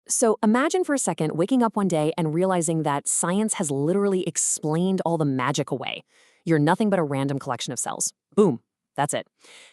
So imagine for a second waking up one day and realizing that science has literally explained all the magic away. You're nothing but a random collection of cells. Boom. That's it.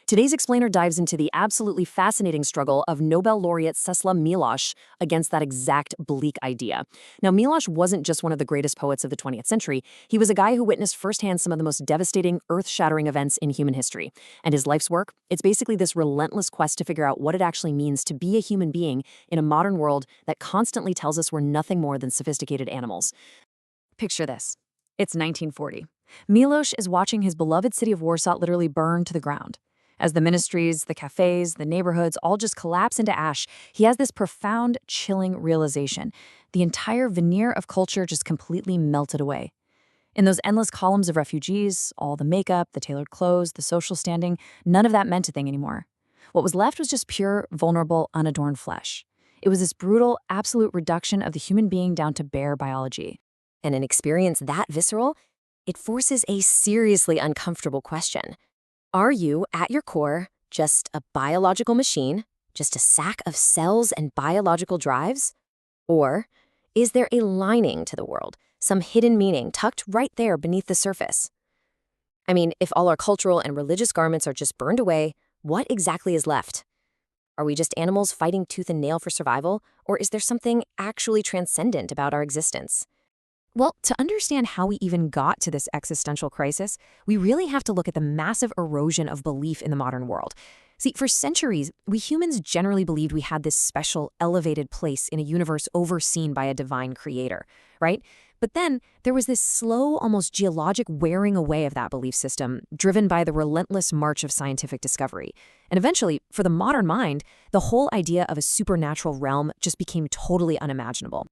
Today's explainer dives into the absolutely fascinating struggle of Nobel laureate Czesław Miłosz against that exact bleak idea. Now, Miłosz wasn't just one of the greatest poets of the 20th century. He was a guy who witnessed firsthand some of the most devastating, earth-shattering events in human history. And his life's work, it's basically this relentless quest to figure out what it actually means to be a human being in a modern world that constantly tells us we're nothing more than sophisticated animals. Picture this. It's 1940. Miłosz is watching his beloved city of Warsaw literally burn to the ground. As the ministries, the cafes, the neighborhoods all just collapse into ash, he has this profound, chilling realization. The entire veneer of culture just completely melted away. In those endless columns of refugees, all the makeup, the tailored clothes, the social standing, none of that meant a thing anymore. What was left was just pure, vulnerable, unadorned flesh. It was this brutal, absolute reduction of the human being down to bare biology. And an experience that visceral, it forces a seriously uncomfortable question. Are you, at your core, just a biological machine, just a sack of cells and biological drives? Or is there a lining to the world, some hidden meaning tucked right there beneath the surface? I mean, if all our cultural and religious garments are just burned away, what exactly is left? Are we just animals fighting tooth and nail for survival, or is there something actually transcendent about our existence? Well, to understand how we even got to this existential crisis, we really have to look at the massive erosion of belief in the modern world. See, for centuries, we humans generally believed we had this special, elevated place in a universe overseen by a divine creator, right? But then there was this slow, almost geologic wearing away of that belief system, driven by the relentless march of scientific discovery. And eventually, for the modern mind, the whole idea of a supernatural realm just became totally unimaginable.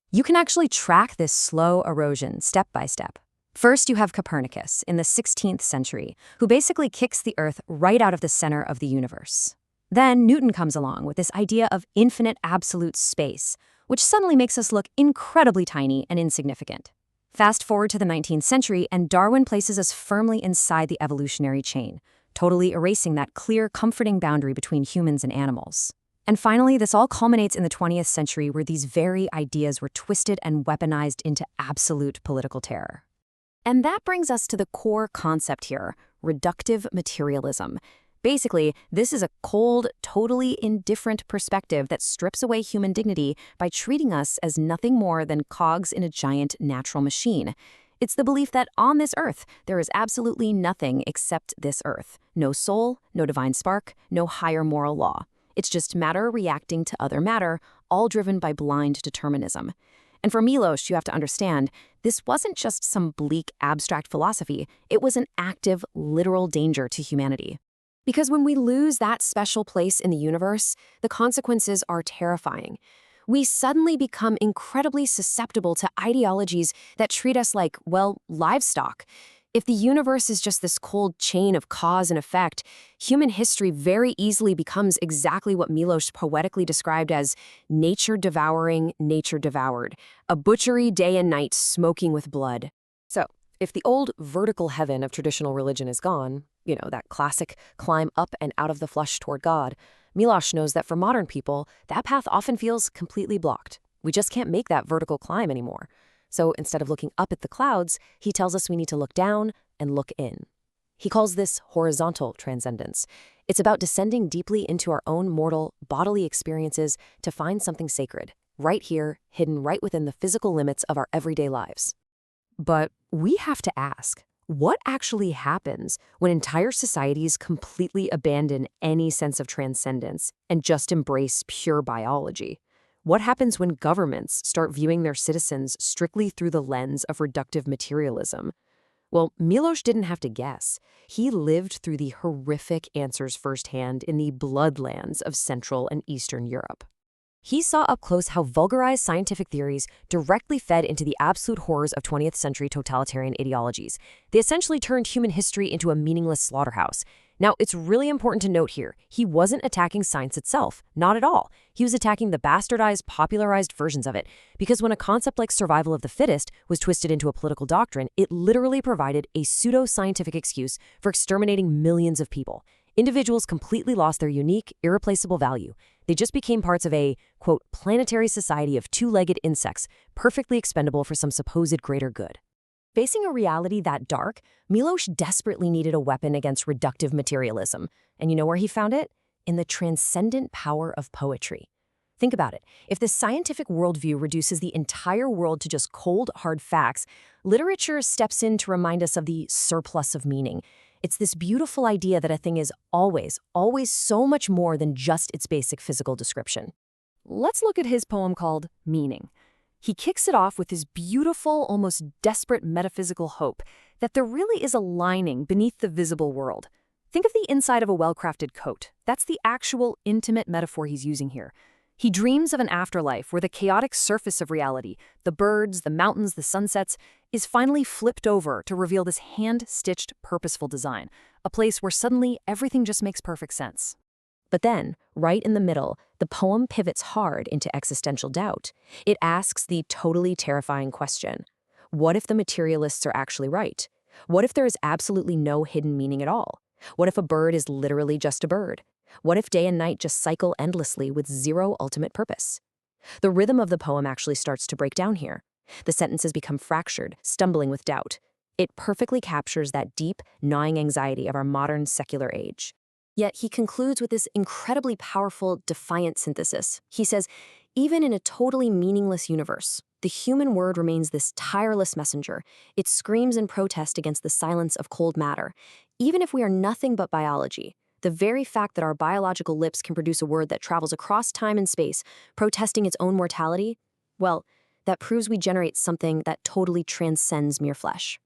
You can actually track this slow erosion step by step. First, you have Copernicus in the 16th century, who basically kicks the Earth right out of the center of the universe. Then Newton comes along with this idea of infinite absolute space, which suddenly makes us look incredibly tiny and insignificant. Fast forward to the 19th century, and Darwin places us firmly inside the evolutionary chain, totally erasing that clear, comforting boundary between humans and animals. And finally, this all culminates in the 20th century, where these very ideas were twisted and weaponized into absolute political terror. And that brings us to the core concept here, reductive materialism. Basically, this is a cold, totally indifferent perspective that strips away human dignity by treating us as nothing more than cogs in a giant natural machine. It's the belief that on this earth, there is absolutely nothing except this earth. No soul, no divine spark, no higher moral law. It's just matter reacting to other matter, all driven by blind determinism. And for Miłosz, you have to understand, this wasn't just some bleak, abstract philosophy. It was an active, literal danger to humanity. Because when we lose that special place in the universe, the consequences are terrifying. We suddenly become incredibly susceptible to ideologies that treat us like, well, livestock. If the universe is just this cold chain of cause and effect, human history very easily becomes exactly what Miłosz poetically described as nature devouring, nature devoured, a butchery day and night smoking with blood. So, if the old vertical heaven of traditional religion is gone, that classic climb up and out of the flesh toward God, Miłosz knows that for modern people, that path often feels completely blocked. We just can't make that vertical climb anymore. So instead of looking up at the clouds, he tells us we need to look down and look in. He calls this horizontal transcendence. It's about descending deeply into our own mortal, bodily experiences to find something sacred, right here, hidden right within the physical limits of our everyday lives. But we have to ask, what actually happens when entire societies completely abandon any sense of transcendence and just embrace pure biology? What happens when governments start viewing their citizens strictly through the lens of reductive materialism? Well, Miłosz didn't have to guess. He lived through the horrific answers firsthand in the bloodlands of Central and Eastern Europe. He saw up close how vulgarized scientific theories directly fed into the absolute horrors of 20th century totalitarian ideologies. They essentially turned human history into a meaningless slaughterhouse. Now, it's really important to note here, he wasn't attacking science itself, not at all. He was attacking the bastardized, popularized versions of it, because when a concept like survival of the fittest was twisted into a political doctrine, it literally provided a pseudo-scientific excuse for exterminating millions of people. Individuals completely lost their unique, irreplaceable value. They just became parts of a, quote, planetary society of two-legged insects, perfectly expendable for some supposed greater good. Facing a reality that dark, Miłosz desperately needed a weapon against reductive materialism. And you know where he found it? In the transcendent power of poetry. Think about it. If the scientific worldview reduces the entire world to just cold, hard facts, literature steps in to remind us of the surplus of meaning. It's this beautiful idea that a thing is always, always so much more than just its basic physical description. Let's look at his poem called Meaning. He kicks it off with his beautiful, almost desperate metaphysical hope that there really is a lining beneath the visible world. Think of the inside of a well-crafted coat. That's the actual, intimate metaphor he's using here. He dreams of an afterlife where the chaotic surface of reality, the birds, the mountains, the sunsets, is finally flipped over to reveal this hand-stitched, purposeful design, a place where suddenly everything just makes perfect sense. But then, right in the middle, the poem pivots hard into existential doubt. It asks the totally terrifying question: what if the materialists are actually right? What if there is absolutely no hidden meaning at all? What if a bird is literally just a bird? What if day and night just cycle endlessly with zero ultimate purpose? The rhythm of the poem actually starts to break down here. The sentences become fractured, stumbling with doubt. It perfectly captures that deep, gnawing anxiety of our modern secular age. Yet he concludes with this incredibly powerful, defiant synthesis. He says, even in a totally meaningless universe, the human word remains this tireless messenger. It screams in protest against the silence of cold matter. Even if we are nothing but biology, the very fact that our biological lips can produce a word that travels across time and space, protesting its own mortality, well, that proves we generate something that totally transcends mere flesh.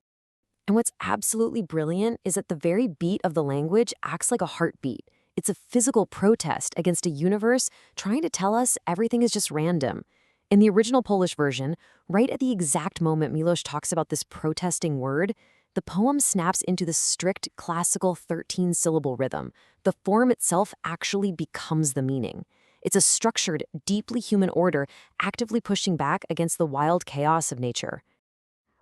And what's absolutely brilliant is that the very beat of the language acts like a heartbeat. It's a physical protest against a universe trying to tell us everything is just random. In the original Polish version, right at the exact moment Miłosz talks about this protesting word, the poem snaps into the strict classical 13-syllable rhythm. The form itself actually becomes the meaning. It's a structured, deeply human order actively pushing back against the wild chaos of nature.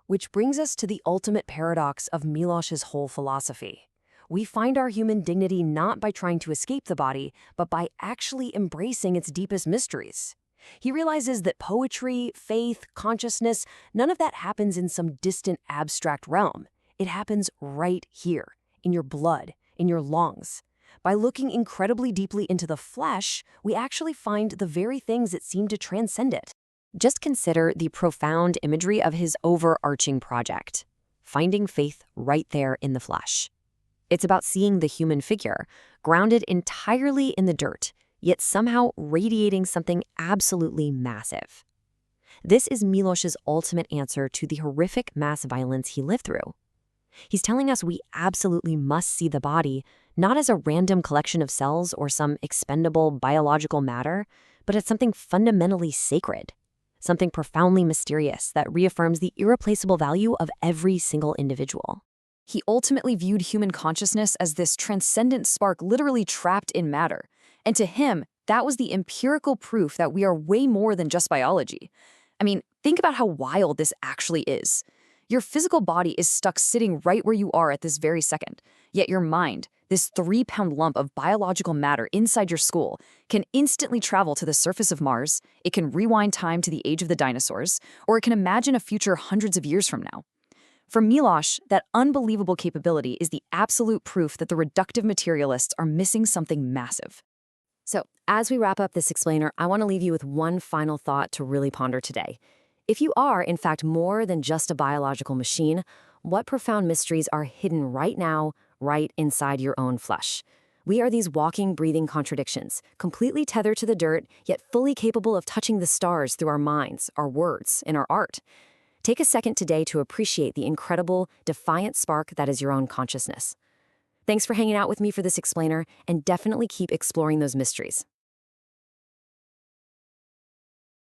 Which brings us to the ultimate paradox of Miłosz's whole philosophy. We find our human dignity not by trying to escape the body, but by actually embracing its deepest mysteries. He realizes that poetry, faith, consciousness, none of that happens in some distant abstract realm. It happens right here, in your blood, in your lungs. By looking incredibly deeply into the flesh, we actually find the very things that seem to transcend it. Just consider the profound imagery of his overarching project, finding faith right there in the flesh. It's about seeing the human figure, grounded entirely in the dirt, yet somehow radiating something absolutely massive. This is Miłosz's ultimate answer to the horrific mass violence he lived through. He's telling us we absolutely must see the body not as a random collection of cells or some expendable biological matter, but as something fundamentally sacred. Something profoundly mysterious that reaffirms the irreplaceable value of every single individual. He ultimately viewed human consciousness as this transcendent spark literally trapped in matter. And to him, that was the empirical proof that we are way more than just biology. I mean, think about how wild this actually is. Your physical body is stuck sitting right where you are at this very second. Yet your mind, this 3-pound lump of biological matter inside your skull, can instantly travel to the surface of Mars, it can rewind time to the age of the dinosaurs, or it can imagine a future hundreds of years from now. For Miłosz, that unbelievable capability is the absolute proof that the reductive materialists are missing something massive. So, as we wrap up this explainer, I want to leave you with one final thought to really ponder today. If you are, in fact, more than just a biological machine, what profound mysteries are hidden right now, right inside your own flesh? We are these walking, breathing contradictions, completely tethered to the dirt, yet fully capable of touching the stars through our minds, our words, and our art. Take a second today to appreciate the incredible, defiant spark that is your own consciousness. Thanks for hanging out with me for this explainer, and definitely keep exploring those mysteries.